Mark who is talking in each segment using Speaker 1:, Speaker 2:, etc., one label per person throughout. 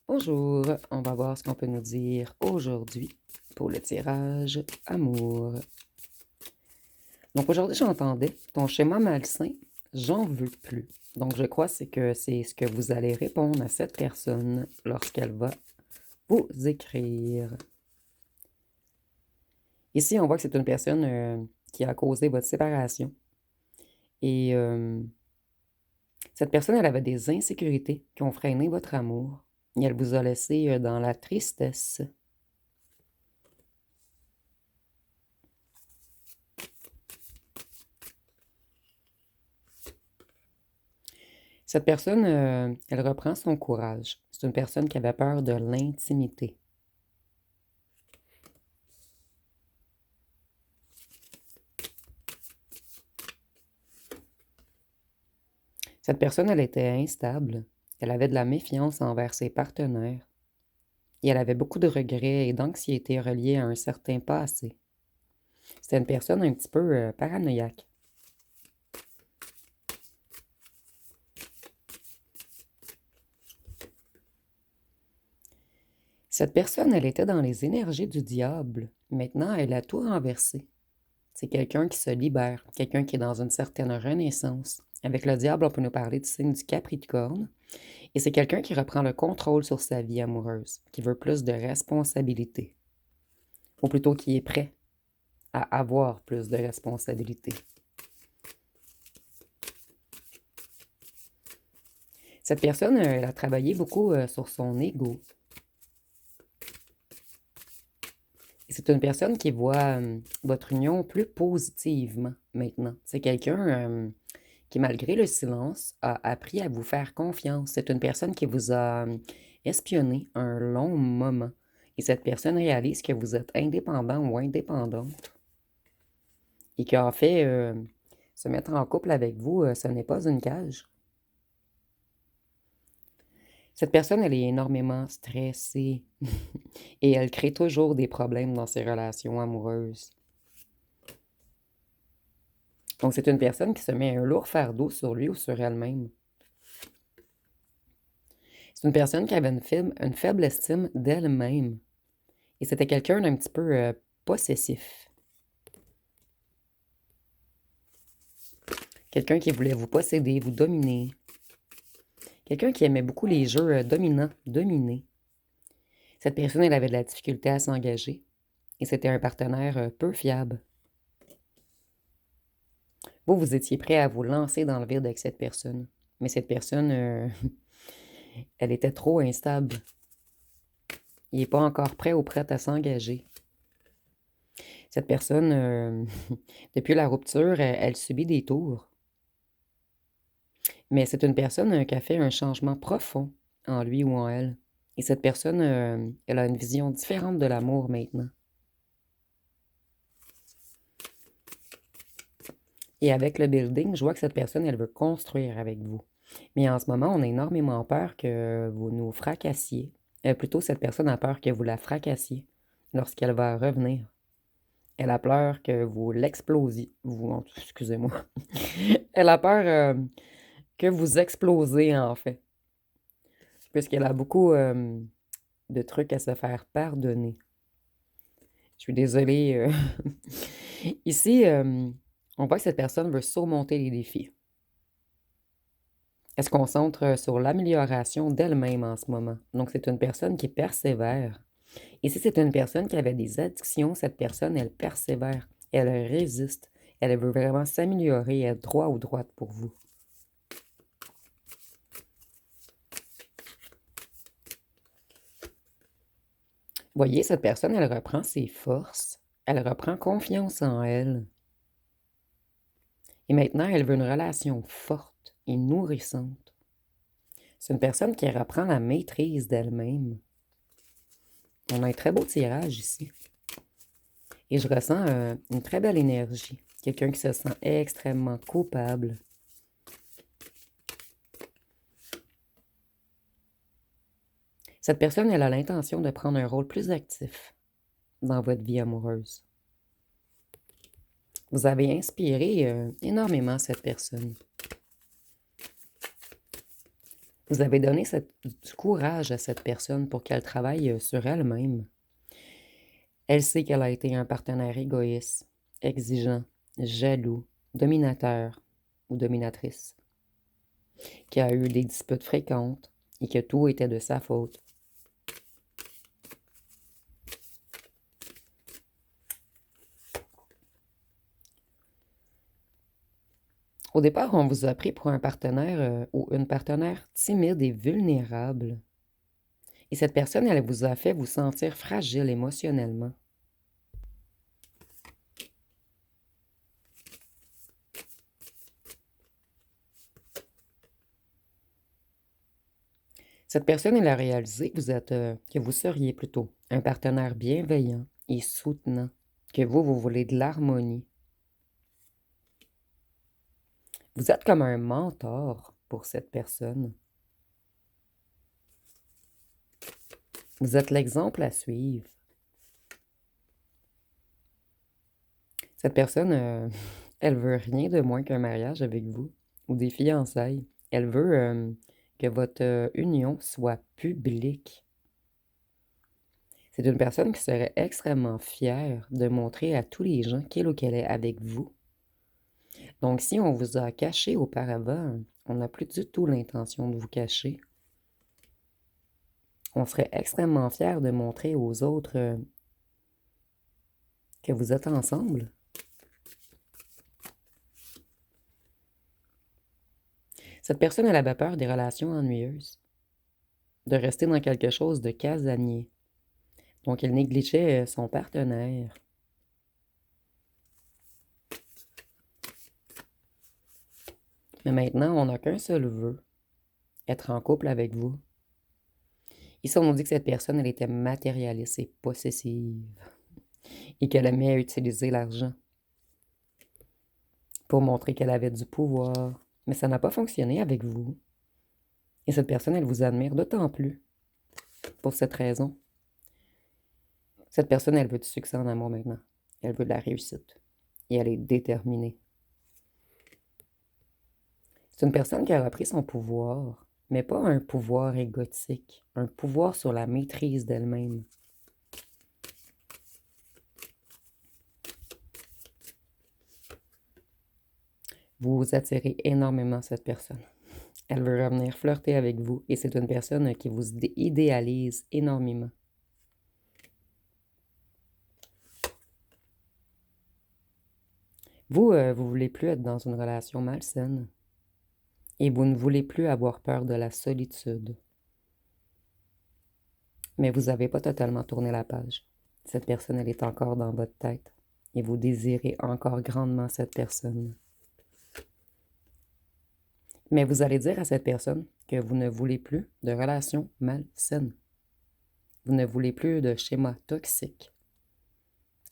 Speaker 1: Bonjour, on va voir ce qu'on peut nous dire aujourd'hui pour le tirage amour. Donc aujourd'hui, j'entendais ton schéma malsain, j'en veux plus. Donc je crois que c'est ce que vous allez répondre à cette personne lorsqu'elle va vous écrire. Ici, on voit que c'est une personne qui a causé votre séparation. Et cette personne, elle avait des insécurités qui ont freiné votre amour. Et elle vous a laissé dans la tristesse. Cette personne, elle reprend son courage. C'est une personne qui avait peur de l'intimité. Cette personne, elle était instable. Elle avait de la méfiance envers ses partenaires. Et elle avait beaucoup de regrets et d'anxiété reliés à un certain passé. C'était une personne un petit peu paranoïaque. Cette personne, elle était dans les énergies du diable. Maintenant, elle a tout renversé. C'est quelqu'un qui se libère, quelqu'un qui est dans une certaine renaissance. Avec le diable, on peut nous parler du signe du Capricorne. Et c'est quelqu'un qui reprend le contrôle sur sa vie amoureuse, qui veut plus de responsabilité. Ou plutôt qui est prêt à avoir plus de responsabilité. Cette personne, elle a travaillé beaucoup sur son ego. Et c'est une personne qui voit votre union plus positivement maintenant. C'est quelqu'un qui, malgré le silence, a appris à vous faire confiance. C'est une personne qui vous a espionné un long moment. Et cette personne réalise que vous êtes indépendant ou indépendante. Et qu'en fait, se mettre en couple avec vous, ce n'est pas une cage. Cette personne, elle est énormément stressée et elle crée toujours des problèmes dans ses relations amoureuses. Donc, c'est une personne qui se met un lourd fardeau sur lui ou sur elle-même. C'est une personne qui avait une faible estime d'elle-même. Et c'était quelqu'un d'un petit peu possessif. Quelqu'un qui voulait vous posséder, vous dominer. Quelqu'un qui aimait beaucoup les jeux dominants, dominés. Cette personne, elle avait de la difficulté à s'engager. Et c'était un partenaire peu fiable. Vous étiez prêt à vous lancer dans le vide avec cette personne. Mais cette personne, elle était trop instable. Il n'est pas encore prêt ou prête à s'engager. Cette personne, depuis la rupture, elle subit des tours. Mais c'est une personne qui a fait un changement profond en lui ou en elle. Et cette personne, elle a une vision différente de l'amour maintenant. Et avec le building, je vois que cette personne, elle veut construire avec vous. Mais en ce moment, on a énormément peur que vous nous fracassiez. Plutôt, cette personne a peur que vous la fracassiez lorsqu'elle va revenir. Elle a peur que vous l'explosiez. Excusez-moi. Elle a peur que vous explosez, en fait. Puisqu'elle a beaucoup de trucs à se faire pardonner. Je suis désolée. Ici, on voit que cette personne veut surmonter les défis. Elle se concentre sur l'amélioration d'elle-même en ce moment. Donc, c'est une personne qui persévère. Et si c'est une personne qui avait des addictions, cette personne, elle persévère. Elle résiste. Elle veut vraiment s'améliorer, être droit ou droite pour vous. Voyez, cette personne, elle reprend ses forces. Elle reprend confiance en elle. Et maintenant, elle veut une relation forte et nourrissante. C'est une personne qui reprend la maîtrise d'elle-même. On a un très beau tirage ici. Et je ressens une très belle énergie. Quelqu'un qui se sent extrêmement coupable. Cette personne, elle a l'intention de prendre un rôle plus actif dans votre vie amoureuse. Vous avez inspiré énormément cette personne. Vous avez donné du courage à cette personne pour qu'elle travaille sur elle-même. Elle sait qu'elle a été un partenaire égoïste, exigeant, jaloux, dominateur ou dominatrice, qui a eu des disputes fréquentes et que tout était de sa faute. Au départ, on vous a pris pour un partenaire ou une partenaire timide et vulnérable. Et cette personne, elle vous a fait vous sentir fragile émotionnellement. Cette personne, elle a réalisé que vous seriez plutôt un partenaire bienveillant et soutenant, que vous voulez de l'harmonie. Vous êtes comme un mentor pour cette personne. Vous êtes l'exemple à suivre. Cette personne, elle veut rien de moins qu'un mariage avec vous ou des fiançailles. Elle veut que votre union soit publique. C'est une personne qui serait extrêmement fière de montrer à tous les gens qu'il ou qu'elle est avec vous. Donc, si on vous a caché auparavant, on n'a plus du tout l'intention de vous cacher. On serait extrêmement fier de montrer aux autres que vous êtes ensemble. Cette personne, elle avait peur des relations ennuyeuses, de rester dans quelque chose de casanier. Donc, elle négligeait son partenaire. Mais maintenant, on n'a qu'un seul vœu, être en couple avec vous. Ici, on nous dit que cette personne, elle était matérialiste et possessive et qu'elle aimait utiliser l'argent pour montrer qu'elle avait du pouvoir. Mais ça n'a pas fonctionné avec vous. Et cette personne, elle vous admire d'autant plus pour cette raison. Cette personne, elle veut du succès en amour maintenant. Elle veut de la réussite. Et elle est déterminée. C'est une personne qui a repris son pouvoir, mais pas un pouvoir égotique, un pouvoir sur la maîtrise d'elle-même. Vous attirez énormément cette personne. Elle veut revenir flirter avec vous et c'est une personne qui vous idéalise énormément. Vous voulez plus être dans une relation malsaine et vous ne voulez plus avoir peur de la solitude. Mais vous n'avez pas totalement tourné la page. Cette personne, elle est encore dans votre tête et vous désirez encore grandement cette personne. Mais vous allez dire à cette personne que vous ne voulez plus de relations malsaines. Vous ne voulez plus de schémas toxiques.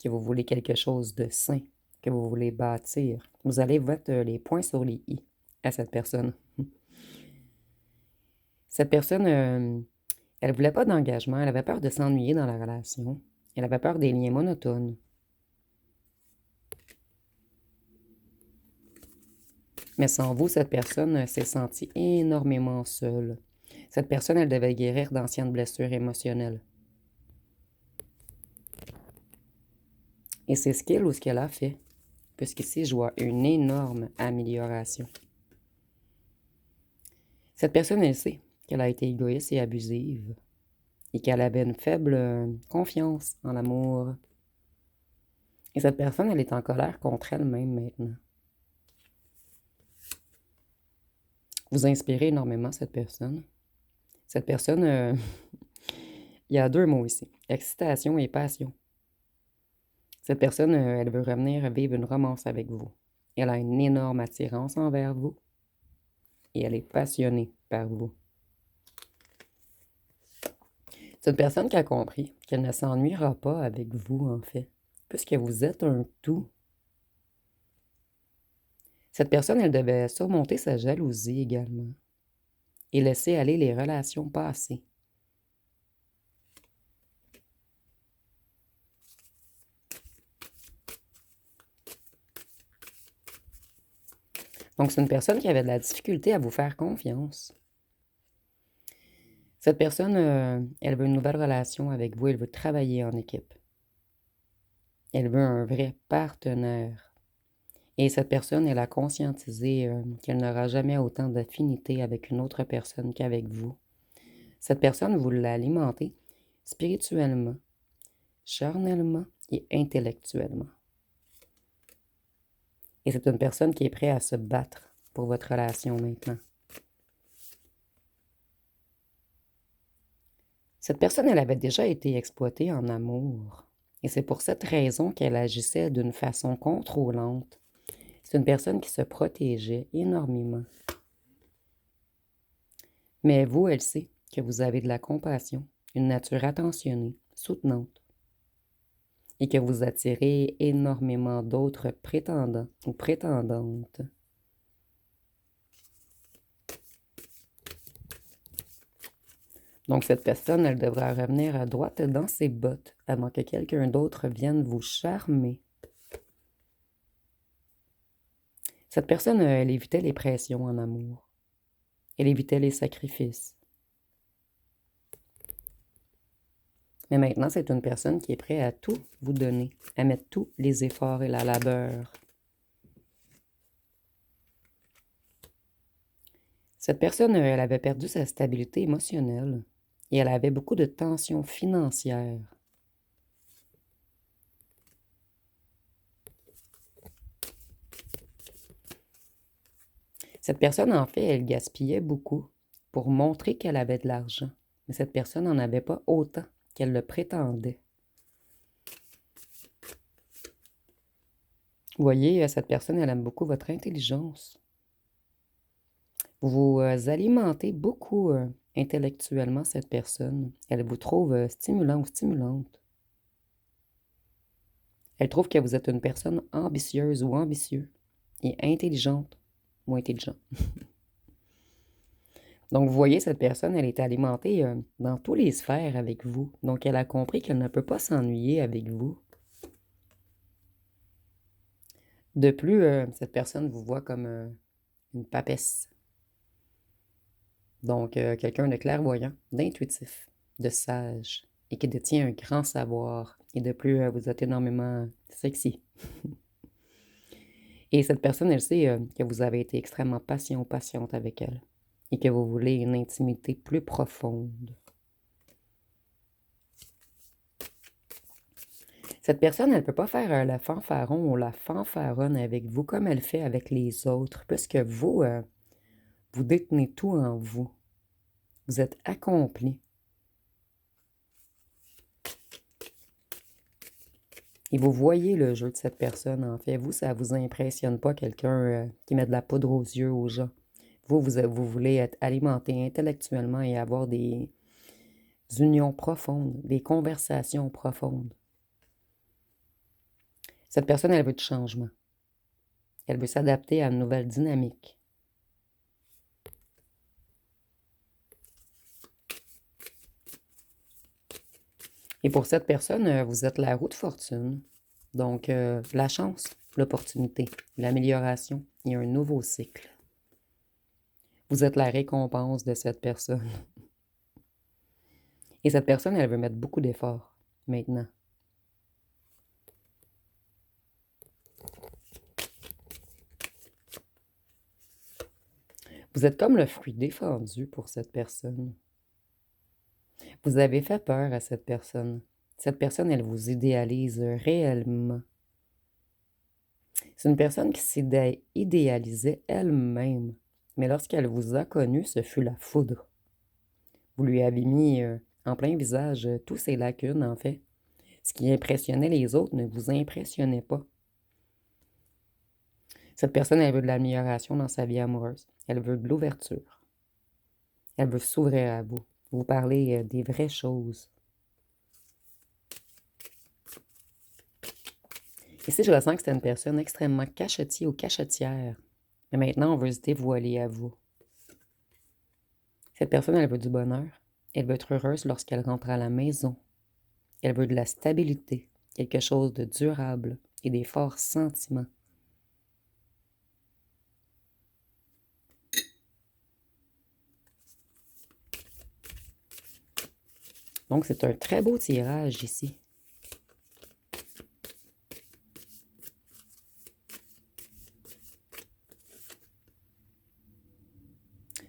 Speaker 1: Que vous voulez quelque chose de sain, que vous voulez bâtir. Vous allez mettre les points sur les i à cette personne. Cette personne, elle ne voulait pas d'engagement, elle avait peur de s'ennuyer dans la relation. Elle avait peur des liens monotones. Mais sans vous, cette personne s'est sentie énormément seule. Cette personne, elle devait guérir d'anciennes blessures émotionnelles. Et c'est ce qu'il ou ce qu'elle a fait, puisqu'ici, je vois une énorme amélioration. Cette personne, elle sait qu'elle a été égoïste et abusive et qu'elle avait une faible confiance en l'amour. Et cette personne, elle est en colère contre elle-même maintenant. Vous inspirez énormément cette personne. Cette personne, il y a deux mots ici, excitation et passion. Cette personne, elle veut revenir vivre une romance avec vous. Elle a une énorme attirance envers vous et elle est passionnée par vous. C'est une personne qui a compris qu'elle ne s'ennuiera pas avec vous, en fait, puisque vous êtes un tout. Cette personne, elle devait surmonter sa jalousie également et laisser aller les relations passées. Donc, c'est une personne qui avait de la difficulté à vous faire confiance. Cette personne, elle veut une nouvelle relation avec vous, elle veut travailler en équipe. Elle veut un vrai partenaire. Et cette personne, elle a conscientisé qu'elle n'aura jamais autant d'affinité avec une autre personne qu'avec vous. Cette personne, vous l'alimentez spirituellement, charnellement et intellectuellement. Et c'est une personne qui est prête à se battre pour votre relation maintenant. Cette personne, elle avait déjà été exploitée en amour. Et c'est pour cette raison qu'elle agissait d'une façon contrôlante. C'est une personne qui se protégeait énormément. Mais vous, elle sait que vous avez de la compassion, une nature attentionnée, soutenante, et que vous attirez énormément d'autres prétendants ou prétendantes. Donc cette personne, elle devra revenir à droite dans ses bottes avant que quelqu'un d'autre vienne vous charmer. Cette personne, elle évitait les pressions en amour. Elle évitait les sacrifices. Mais maintenant, c'est une personne qui est prête à tout vous donner, à mettre tous les efforts et la labeur. Cette personne, elle avait perdu sa stabilité émotionnelle et elle avait beaucoup de tensions financières. Cette personne, en fait, elle gaspillait beaucoup pour montrer qu'elle avait de l'argent. Mais cette personne n'en avait pas autant qu'elle le prétendait. Vous voyez, cette personne, elle aime beaucoup votre intelligence. Vous alimentez beaucoup intellectuellement cette personne. Elle vous trouve stimulant ou stimulante. Elle trouve que vous êtes une personne ambitieuse ou ambitieux et intelligente ou intelligent. Donc, vous voyez, cette personne, elle est alimentée dans toutes les sphères avec vous. Donc, elle a compris qu'elle ne peut pas s'ennuyer avec vous. De plus, cette personne vous voit comme une papesse. Donc, quelqu'un de clairvoyant, d'intuitif, de sage et qui détient un grand savoir. Et de plus, vous êtes énormément sexy. Et cette personne, elle sait que vous avez été extrêmement patient ou patiente avec elle et que vous voulez une intimité plus profonde. Cette personne, elle ne peut pas faire le fanfaron ou la fanfaronne avec vous comme elle fait avec les autres, puisque vous, vous détenez tout en vous. Vous êtes accompli. Et vous voyez le jeu de cette personne, en fait. Vous, ça ne vous impressionne pas quelqu'un qui met de la poudre aux yeux aux gens. Vous voulez être alimenté intellectuellement et avoir des unions profondes, des conversations profondes. Cette personne, elle veut du changement. Elle veut s'adapter à une nouvelle dynamique. Et pour cette personne, vous êtes la roue de fortune. Donc, la chance, l'opportunité, l'amélioration et un nouveau cycle. Vous êtes la récompense de cette personne. Et cette personne, elle veut mettre beaucoup d'efforts maintenant. Vous êtes comme le fruit défendu pour cette personne. Vous avez fait peur à cette personne. Cette personne, elle vous idéalise réellement. C'est une personne qui s'idéalisait elle-même. Mais lorsqu'elle vous a connu, ce fut la foudre. Vous lui avez mis en plein visage toutes ses lacunes, en fait. Ce qui impressionnait les autres ne vous impressionnait pas. Cette personne, elle veut de l'amélioration dans sa vie amoureuse. Elle veut de l'ouverture. Elle veut s'ouvrir à vous. Vous parler des vraies choses. Ici, je ressens que c'est une personne extrêmement cachetier ou cachetière. Mais maintenant, on veut se dévoiler à vous. Cette personne, elle veut du bonheur. Elle veut être heureuse lorsqu'elle rentre à la maison. Elle veut de la stabilité, quelque chose de durable et des forts sentiments. Donc, c'est un très beau tirage ici.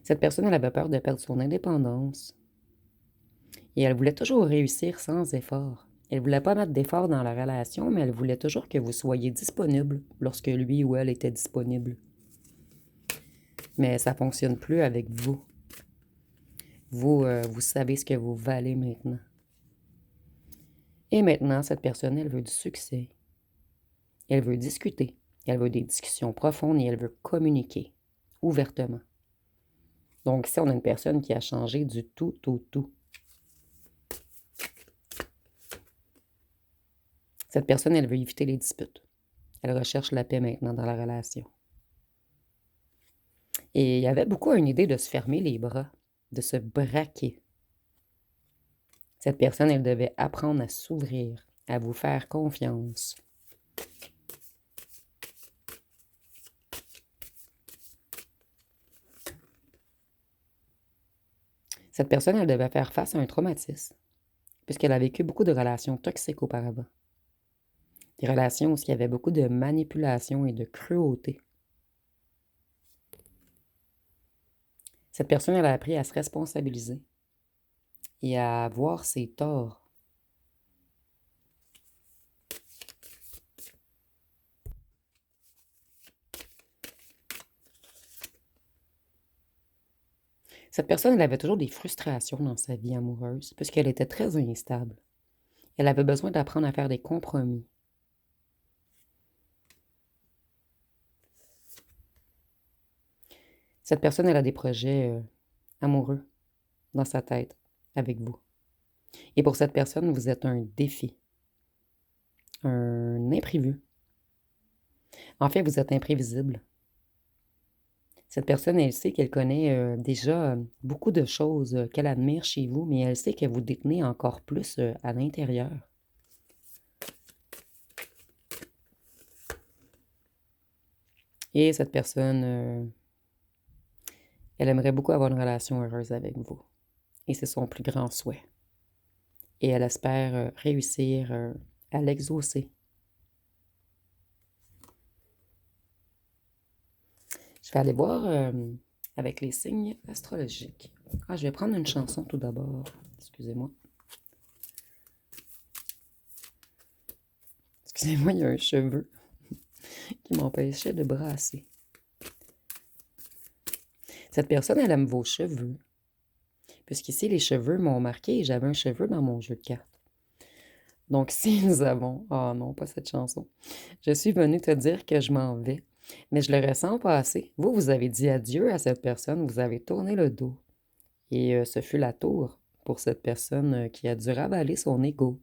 Speaker 1: Cette personne, elle avait peur de perdre son indépendance. Et elle voulait toujours réussir sans effort. Elle voulait pas mettre d'effort dans la relation, mais elle voulait toujours que vous soyez disponible lorsque lui ou elle était disponible. Mais ça fonctionne plus avec vous. Vous savez ce que vous valez maintenant. Et maintenant, cette personne, elle veut du succès. Elle veut discuter. Elle veut des discussions profondes et elle veut communiquer ouvertement. Donc ici, on a une personne qui a changé du tout au tout. Cette personne, elle veut éviter les disputes. Elle recherche la paix maintenant dans la relation. Et il y avait beaucoup une idée de se fermer les bras, de se braquer. Cette personne, elle devait apprendre à s'ouvrir, à vous faire confiance. Cette personne, elle devait faire face à un traumatisme, puisqu'elle a vécu beaucoup de relations toxiques auparavant. Des relations où il y avait beaucoup de manipulation et de cruauté. Cette personne, elle a appris à se responsabiliser et à voir ses torts. Cette personne, elle avait toujours des frustrations dans sa vie amoureuse, puisqu'elle était très instable. Elle avait besoin d'apprendre à faire des compromis. Cette personne, elle a des projets amoureux dans sa tête avec vous. Et pour cette personne, vous êtes un défi, un imprévu. En fait, vous êtes imprévisible. Cette personne, elle sait qu'elle connaît déjà beaucoup de choses qu'elle admire chez vous, mais elle sait que vous détenez encore plus à l'intérieur. Et cette personne, elle aimerait beaucoup avoir une relation heureuse avec vous. Et c'est son plus grand souhait. Et elle espère réussir à l'exaucer. Je vais aller voir avec les signes astrologiques. Ah, je vais prendre une chanson tout d'abord. Excusez-moi. Excusez-moi, il y a un cheveu qui m'empêchait de brasser. Cette personne, elle aime vos cheveux. Puisqu'ici, les cheveux m'ont marqué et j'avais un cheveu dans mon jeu de cartes. Donc, si nous avons... Oh non, pas cette chanson. Je suis venue te dire que je m'en vais, mais je le ressens pas assez. Vous, vous avez dit adieu à cette personne, vous avez tourné le dos. Et ce fut la tour pour cette personne qui a dû ravaler son ego.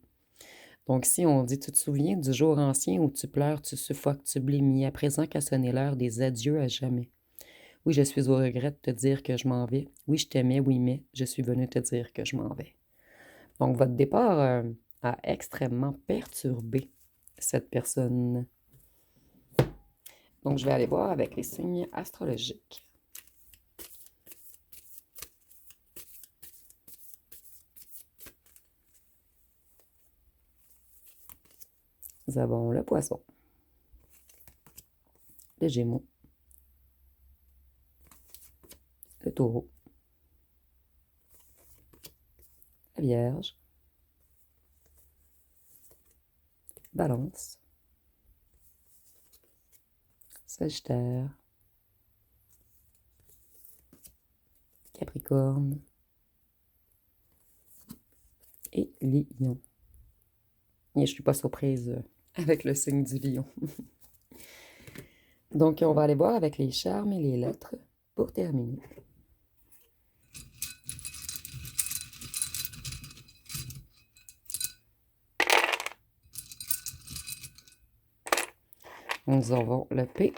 Speaker 1: Donc, si on dit, tu te souviens du jour ancien où tu pleures, tu suffoques, tu blémis, à présent qu'a sonné l'heure des adieux à jamais. Oui, je suis au regret de te dire que je m'en vais. Oui, je t'aimais, oui, mais je suis venue te dire que je m'en vais. Donc, votre départ a extrêmement perturbé cette personne. Donc, je vais aller voir avec les signes astrologiques. Nous avons le Poisson, le Gémeaux, le Taureau, la Vierge, Balance, Sagittaire, Capricorne et Lion. Et je ne suis pas surprise avec le signe du Lion. Donc, on va aller voir avec les charmes et les lettres pour terminer. Nous avons le P,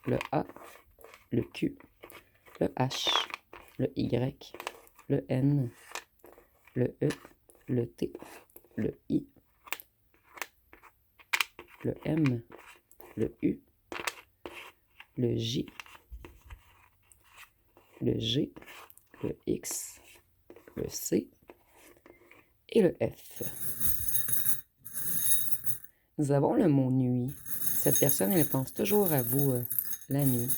Speaker 1: le A, le Q, le H, le Y, le N, le E, le T, le I, le M, le U, le J, le G, le X, le C et le F. Nous avons le mot nuit. Cette personne, elle pense toujours à vous la nuit.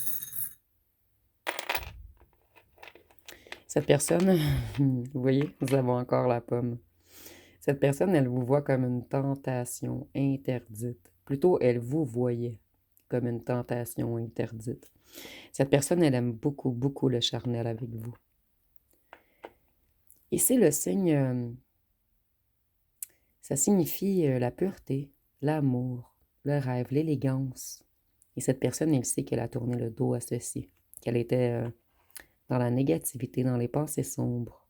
Speaker 1: Cette personne, vous voyez, nous avons encore la pomme. Cette personne, elle vous voit comme une tentation interdite. Plutôt, elle vous voyait comme une tentation interdite. Cette personne, elle aime beaucoup, beaucoup le charnel avec vous. Ici, le signe, ça signifie la pureté, l'amour, le rêve, l'élégance. Et cette personne, elle sait qu'elle a tourné le dos à ceci, qu'elle était dans la négativité, dans les pensées sombres.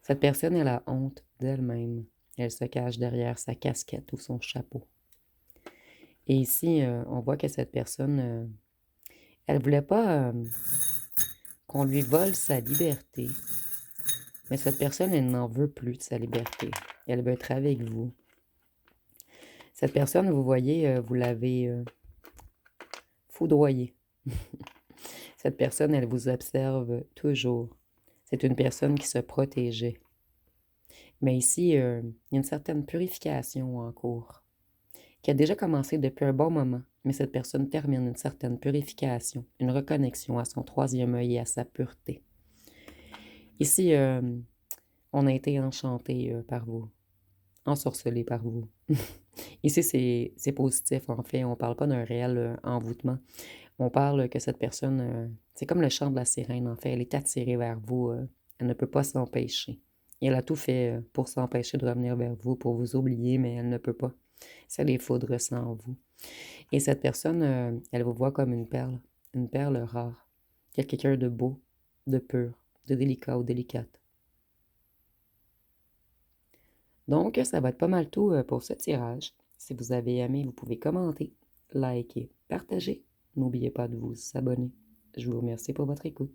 Speaker 1: Cette personne, elle a honte d'elle-même. Elle se cache derrière sa casquette ou son chapeau. Et ici, on voit que cette personne, elle ne voulait pas qu'on lui vole sa liberté. Mais cette personne, elle n'en veut plus de sa liberté. Elle veut être avec vous. Cette personne, vous voyez, vous l'avez foudroyée. Cette personne, elle vous observe toujours. C'est une personne qui se protégeait. Mais ici, il y a une certaine purification en cours, qui a déjà commencé depuis un bon moment. Mais cette personne termine une certaine purification, une reconnexion à son troisième œil et à sa pureté. Ici, on a été enchanté par vous, ensorcelé par vous. Ici, c'est positif, en fait. On ne parle pas d'un réel envoûtement. On parle que cette personne, c'est comme le chant de la sirène, en fait. Elle est attirée vers vous. Elle ne peut pas s'empêcher. Et elle a tout fait pour s'empêcher de revenir vers vous, pour vous oublier, mais elle ne peut pas. C'est les foudres sans vous. Et cette personne, elle vous voit comme une perle rare. Quelqu'un de beau, de pur, de délicat ou délicate. Donc, ça va être pas mal tout pour ce tirage. Si vous avez aimé, vous pouvez commenter, liker, partager. N'oubliez pas de vous abonner. Je vous remercie pour votre écoute.